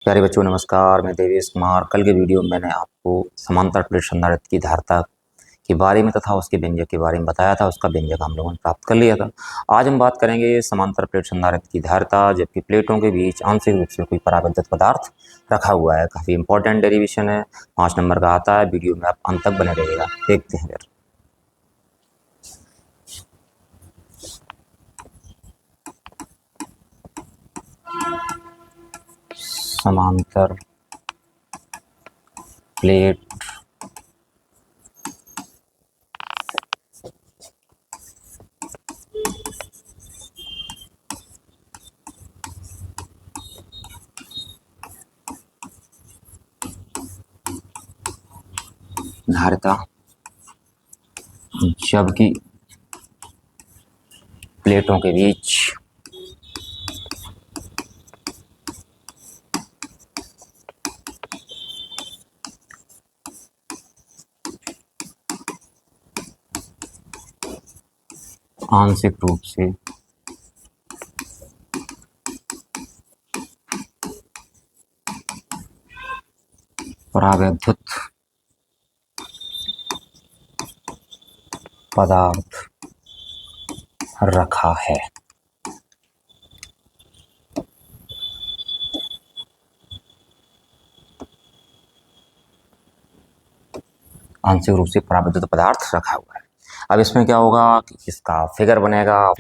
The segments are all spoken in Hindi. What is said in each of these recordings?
प्यारे बच्चों नमस्कार। मैं देवेश कुमार। कल के वीडियो में मैंने आपको समांतर प्लेट संधारित्र की धारिता के बारे में तथा उसके व्यंजक के बारे में बताया था। उसका व्यंजक हम लोगों ने प्राप्त कर लिया था। आज हम बात करेंगे समांतर प्लेट संधारित्र की धारिता जबकि प्लेटों के बीच आंशिक रूप से कोई परावैद्युत पदार्थ रखा हुआ है। काफ़ी इंपॉर्टेंट डेरिवेशन है, 5 नंबर का आता है। वीडियो में आप अंत तक बने रहिएगा। देखते हैं फिर। समांतर प्लेट धारिता जबकि प्लेटों के बीच आंशिक रूप से परावैद्युत पदार्थ रखा है। आंशिक रूप से परावैद्युत पदार्थ रखा हुआ है। अब इसमें क्या होगा कि इसका फिगर बनेगा।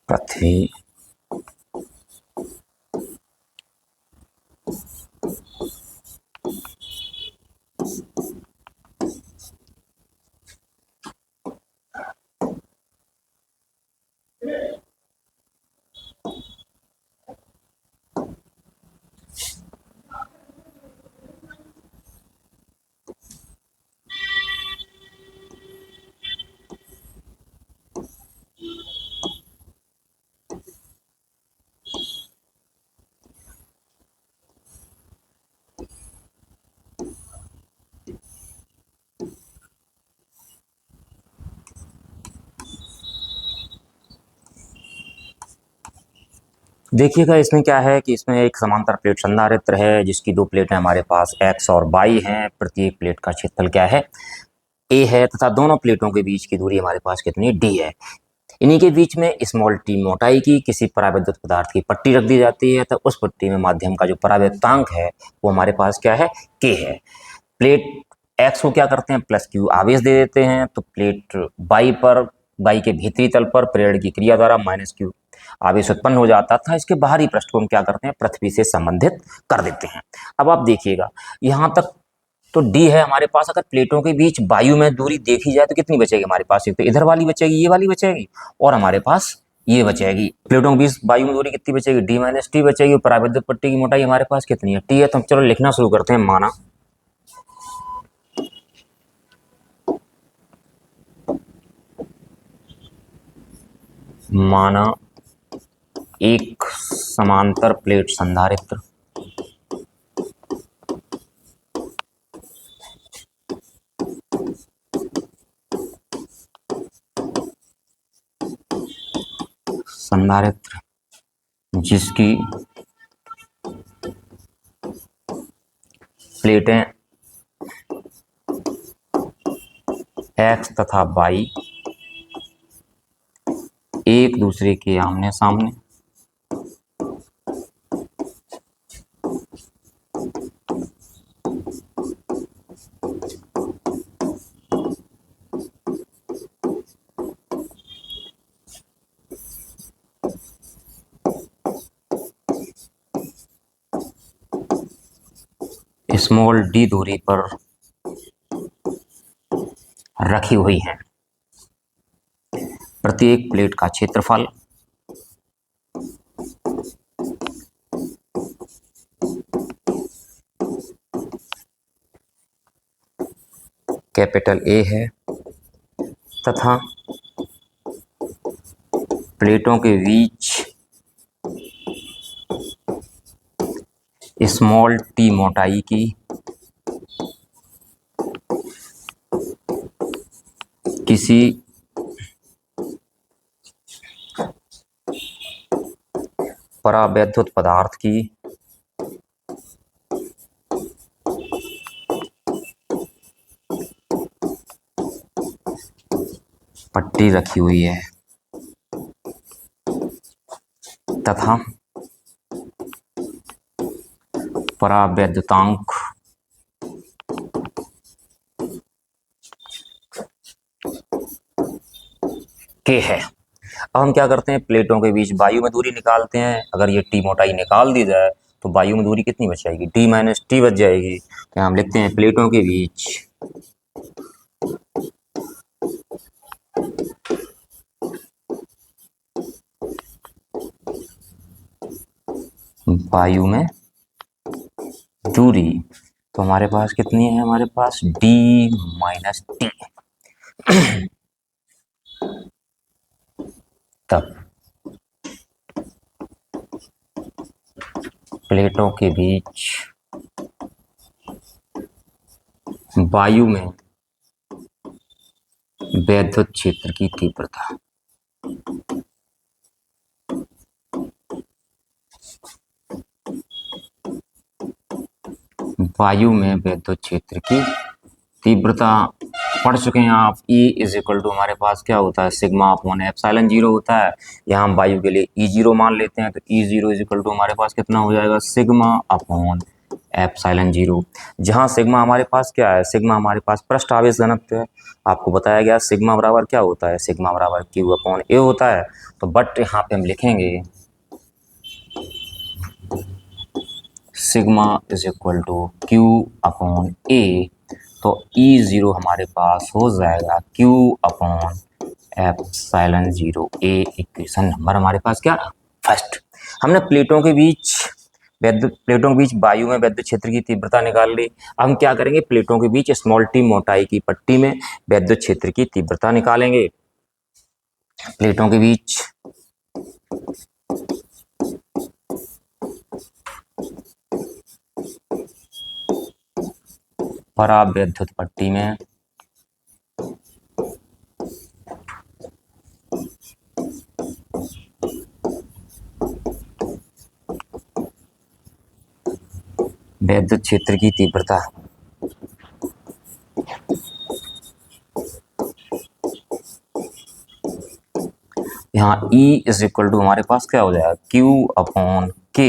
पृथ्वी देखिएगा इसमें क्या है कि इसमें एक समांतर प्लेट संधारित्र है जिसकी दो प्लेटें हमारे पास x और y हैं। प्रत्येक प्लेट का क्षेत्रफल क्या है, a है तथा दोनों प्लेटों के बीच की दूरी हमारे पास कितनी d है। इन्हीं के बीच में स्मॉल t मोटाई की किसी परावैद्युत पदार्थ की पट्टी रख दी जाती है तो उस पट्टी में माध्यम का जो परावैद्युतांक है वो हमारे पास क्या है, k है। प्लेट x को क्या करते हैं, प्लस q आवेश दे देते हैं तो प्लेट y के भीतरी तल पर प्रेरण की क्रिया द्वारा माइनस q आवेश उत्पन्न हो जाता था। इसके बाहरी पृष्ठ को हम क्या करते हैं, पृथ्वी से संबंधित कर देते हैं। अब आप देखिएगा यहाँ तक तो d है हमारे पास। अगर प्लेटों के बीच वायु में दूरी देखी जाए तो कितनी बचेगी हमारे पास, एक तो इधर वाली बचेगी, ये वाली बचेगी, और हमारे पास ये बचेगी। प्लेटों के बीच वायु में दूरी कितनी बचेगी, d माइनस टी बचेगी। परावैद्युत पट्टी की मोटाई हमारे पास कितनी है, t है। तो हम चलो लिखना शुरू करते हैं। माना एक समांतर प्लेट संधारित्र जिसकी प्लेटें एक्स तथा वाई एक दूसरे के आमने सामने स्मॉल डी दूरी पर रखी हुई हैं। प्रत्येक प्लेट का क्षेत्रफल कैपिटल ए है तथा प्लेटों के बीच स्मॉल टी मोटाई की किसी परावैद्युत पदार्थ की पट्टी रखी हुई है तथा परावैद्युतांक के है। अब हम क्या करते हैं, प्लेटों के बीच वायु में दूरी निकालते हैं। अगर ये टी मोटाई निकाल दी जाए तो वायु में दूरी कितनी बच जाएगी, टी माइनस टी बच जाएगी। तो हम लिखते हैं प्लेटों के बीच वायु में दूरी, तो हमारे पास कितनी है, हमारे पास डी माइनस टी। तब प्लेटों के बीच वायु में वैद्युत क्षेत्र की तीव्रता वायु में वैद्युत क्षेत्र की तीव्रता पढ़ चुके हैं आप। E इज इक्वल टू हमारे पास क्या होता है, सिग्मा अपॉन एप्सिलॉन जीरो होता है। यहाँ हम वायु के लिए E0 मान लेते हैं, तो E0 इज इक्वल टू हमारे पास कितना हो जाएगा, सिग्मा अपॉन एप्सिलॉन जीरो। जहाँ सिग्मा हमारे पास क्या है, सिग्मा हमारे पास पृष्ठ आवेश घनत्व है। आपको बताया गया सिग्मा बराबर क्या होता है, सिग्मा बराबर Q अपॉन A होता है। तो बट यहाँ पे हम लिखेंगे sigma is equal to Q upon A। तो E0 हमारे पास हो जाएगा Q upon epsilon zero A। Equation number हमारे पास क्या, फर्स्ट। हमने प्लेटों के बीच वायु में वैद्युत क्षेत्र की तीव्रता निकाल ली। अब हम क्या करेंगे, प्लेटों के बीच स्मॉल टी मोटाई की पट्टी में वैद्युत क्षेत्र की तीव्रता निकालेंगे। प्लेटों के बीच परावैद्युत पट्टी में वैद्युत क्षेत्र की तीव्रता यहाँ E इज इक्वल टू हमारे पास क्या हो जाएगा, Q upon K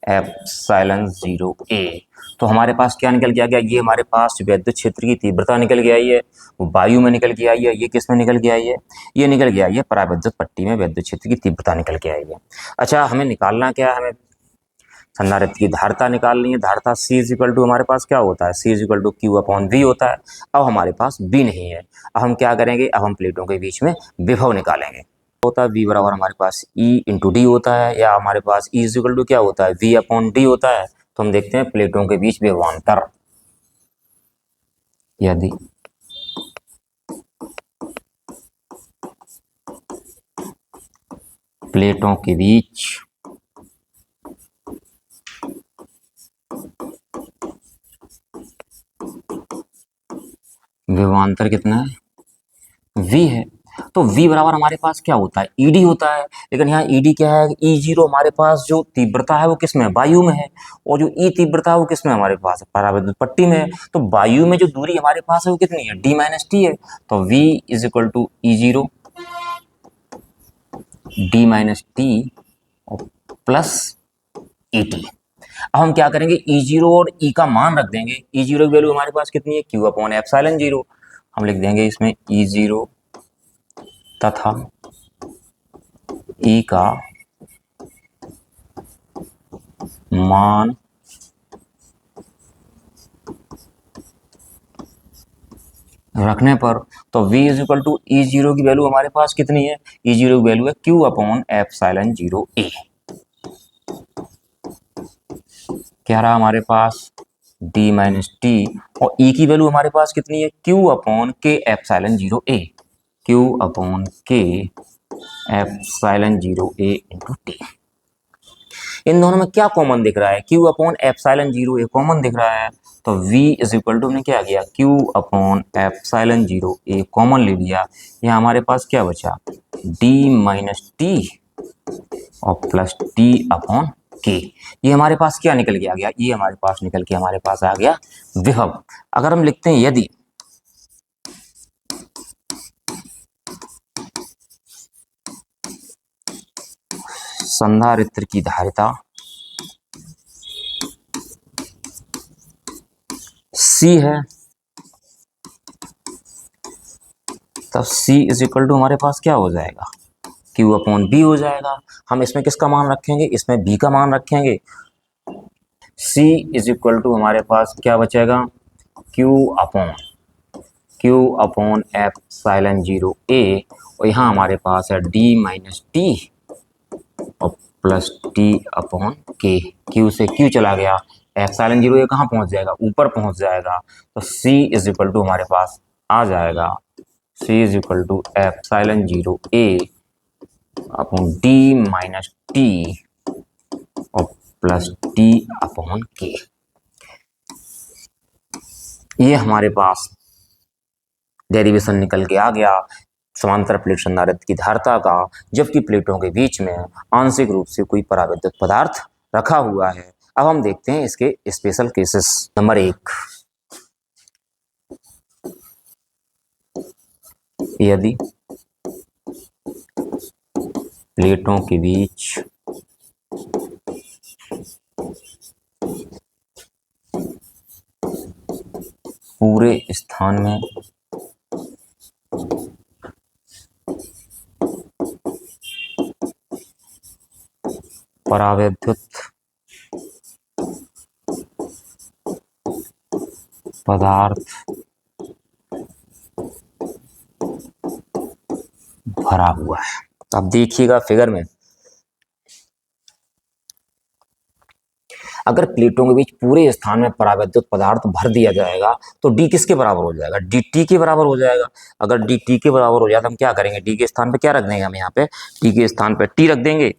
epsilon zero A। तो हमारे पास क्या निकल के आ गया, ये हमारे पास वैद्युत क्षेत्र की तीव्रता निकल के आई है, वो वायु में निकल के आई है। ये किस में निकल के आई है, ये निकल के आई है परावैद्युत पट्टी में वैद्युत क्षेत्र की तीव्रता निकल के आई है। अच्छा, हमें निकालना क्या है, हमें संधारित्र की धारिता निकालनी है। धारिता C इज इक्वल टू हमारे पास क्या होता है, C is equal to Q upon V होता है। अब हमारे पास V नहीं है, अब हम क्या करेंगे, अब हम प्लेटों के बीच में विभव निकालेंगे। होता है V बराबर हमारे पास E इंटू डी होता है, या हमारे पास E इज इक्वल टू क्या होता है, V अपॉन डी होता है। तो हम देखते हैं प्लेटों के बीच विभवांतर, यदि प्लेटों के बीच विभवांतर कितना है, V है। तो V बराबर हमारे पास क्या होता है, ED होता है। लेकिन यहाँ ED क्या है, E0 हमारे पास जो तीव्रता है वो किस में है, वायु में है, और जो E तीव्रता है वो किस में हमारे पास है, परावैद्युत पट्टी में है। तो वायु में जो दूरी हमारे पास है वो कितनी है, D माइनस टी है। तो V is equal to E0 D minus T plus ET। अब हम क्या करेंगे, E0 और E का मान रख देंगे। E0 की वैल्यू हमारे पास कितनी है, Q अपॉन एप्सिलॉन 0। हम लिख देंगे इसमें E0 तथा E का मान रखने पर, तो V is equal to E0 की वैल्यू हमारे पास कितनी है, E0 की वैल्यू है Q अपॉन एप्सिलॉन 0A। क्या रहा हमारे पास, D माइनस टी, और E की वैल्यू हमारे पास कितनी है, Q upon K epsilon 0A, Q upon K epsilon 0A into T. इन दोनों में क्या कॉमन दिख रहा है, Q upon epsilon 0A common दिख रहा है। तो V इज इक्वल टू हमने क्या किया, Q upon epsilon 0A common ले लिया। यहाँ हमारे पास क्या बचा, D माइनस टी और प्लस T अपॉन K। ये हमारे पास क्या निकल के आ गया, ये हमारे पास निकल के हमारे पास आ गया विभव। अगर हम लिखते हैं यदि संधारित्र की धारिता C है, तब C इज इक्वल टू हमारे पास क्या हो जाएगा, Q अपॉन B हो जाएगा। हम इसमें किसका मान रखेंगे, इसमें B का मान रखेंगे। C इज इक्वल टू हमारे पास क्या बचेगा, Q अपॉन एप्सिलॉन 0A, और यहाँ हमारे पास है D माइनस टी और plus T upon K। Q से Q चला गया, एप्सिलॉन 0A कहाँ पहुँच जाएगा, ऊपर पहुँच जाएगा। तो C इज इक्वल टू हमारे पास आ जाएगा, C is equal to epsilon 0A upon D minus T और प्लस T अपॉन K। ये हमारे पास डेरिवेशन निकल के आ गया समांतर प्लेट संधारित्र की धारिता का, जबकि प्लेटों के बीच में आंशिक रूप से कोई परावैद्युत पदार्थ रखा हुआ है। अब हम देखते हैं इसके स्पेशल केसेस। नंबर 1, यदि प्लेटों के बीच पूरे स्थान में परावैद्युत पदार्थ भरा हुआ है। अब देखिएगा फिगर में, अगर प्लेटों के बीच पूरे स्थान में परावैद्युत पदार्थ भर दिया जाएगा तो D किसके बराबर हो जाएगा, DT के बराबर हो जाएगा। अगर DT के बराबर हो जाए तो हम क्या करेंगे, D के स्थान पे क्या रख देंगे, हम यहाँ पे T के स्थान पे T रख देंगे।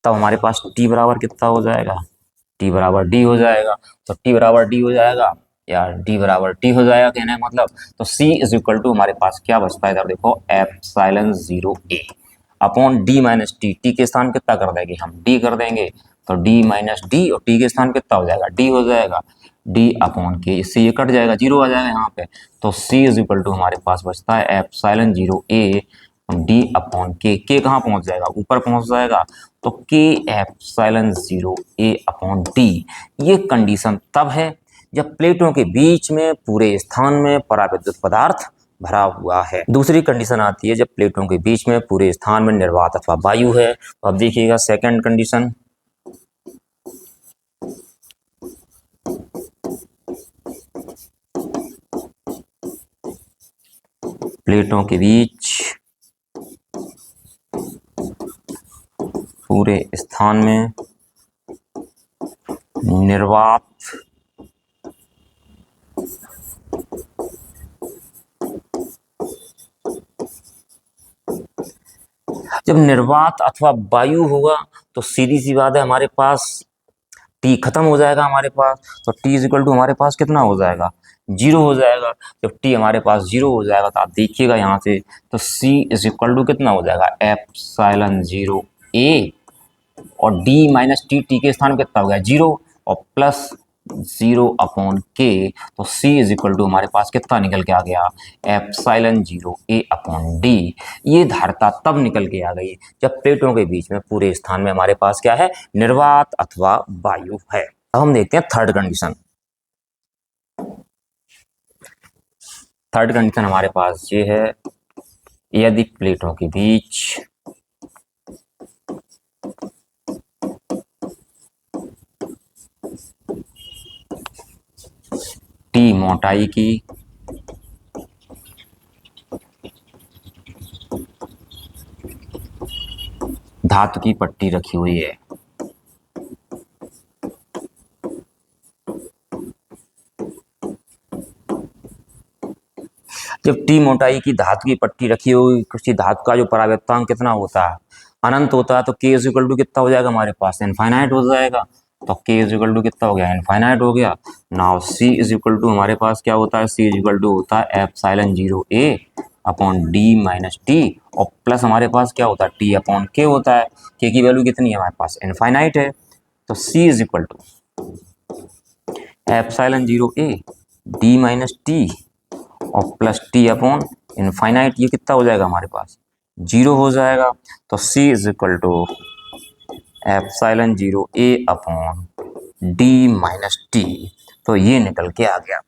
तब हमारे पास T बराबर कितना हो जाएगा, T बराबर D हो जाएगा। तो T बराबर D हो जाएगा या D बराबर T हो जाएगा, कहने का मतलब। तो C इज इक्वल टू हमारे पास क्या बचता है, इधर देखो epsilon 0A upon D minus T. T के स्थान कितना कर देंगे, हम D कर देंगे। तो D माइनस डी और T के स्थान कितना हो जाएगा, D हो जाएगा। D अपॉन के, इससे ये कट जाएगा, 0 आ जाएगा यहाँ पे। तो C इज इक्वल टू हमारे पास बचता है एप्सिलॉन 0A D अपॉन के कहाँ पहुँच जाएगा, ऊपर पहुँच जाएगा। तो K epsilon 0A upon D। ये कंडीशन तब है जब प्लेटों के बीच में पूरे स्थान में परावैद्युत पदार्थ भरा हुआ है। दूसरी कंडीशन आती है जब प्लेटों के बीच में पूरे स्थान में निर्वात अथवा वायु है। तो अब देखिएगा सेकंड कंडीशन, प्लेटों के बीच पूरे स्थान में निर्वात जब निर्वात अथवा वायु होगा तो सीधी सी बात है हमारे पास टी खत्म हो जाएगा हमारे पास, तो टी इज इक्वल टू हमारे पास कितना हो जाएगा, 0 हो जाएगा। जब टी हमारे पास 0 हो जाएगा तो आप देखिएगा यहाँ से, तो सी इज इक्वल टू कितना हो जाएगा, एप्सिलॉन 0 ए, और डी माइनस टी, टी के स्थान कितना हो गया 0, और प्लस 0 अपॉन के, तो C इज इक्वल टू हमारे पास कितना निकल के आ गया, एप्सिलॉन 0 ए अपॉन डी। ये धारता तब निकल के आ गई जब प्लेटों के बीच में पूरे स्थान में हमारे पास क्या है, निर्वात अथवा वायु है। अब हम देखते हैं थर्ड कंडीशन। थर्ड कंडीशन हमारे पास ये है, यदि प्लेटों के बीच टी मोटाई की धातु की पट्टी रखी हुई है, जब टी मोटाई की धातु की पट्टी रखी हुई, किसी धातु का जो परावर्तांक कितना होता है, अनंत होता है, तो के इज इक्वल टू कितना हो जाएगा हमारे पास, इनफाइनाइट हो जाएगा। तो के इज इक्वल टू कितना हो गया, इनफाइनाइट हो गया। Now C is equal to हमारे पास क्या होता है, सी इज इक्वल टू होता है epsilon 0 A upon D minus T, और प्लस हमारे पास क्या होता है, टी अपॉन के होता है। के की वैल्यू कितनी है हमारे पास, इनफाइनाइट है। तो C is equal to epsilon 0 A D minus T और प्लस टी अपॉन इनफाइनाइट, ये कितना हो जाएगा हमारे पास, 0 हो जाएगा। तो C is equal to epsilon 0 A upon D minus T, तो ये निकल के आ गया।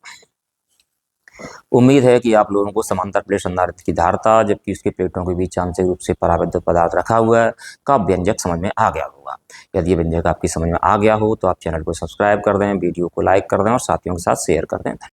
उम्मीद है कि आप लोगों को समांतर प्लेट संधारित्र की धारता, जबकि उसके प्लेटों के बीच आंशिक रूप से पराबद्ध पदार्थ रखा हुआ है, का व्यंजक समझ में आ गया होगा। यदि ये व्यंजक आपकी समझ में आ गया हो तो आप चैनल को सब्सक्राइब कर दें, वीडियो को लाइक कर दें और साथियों के साथ शेयर कर दें।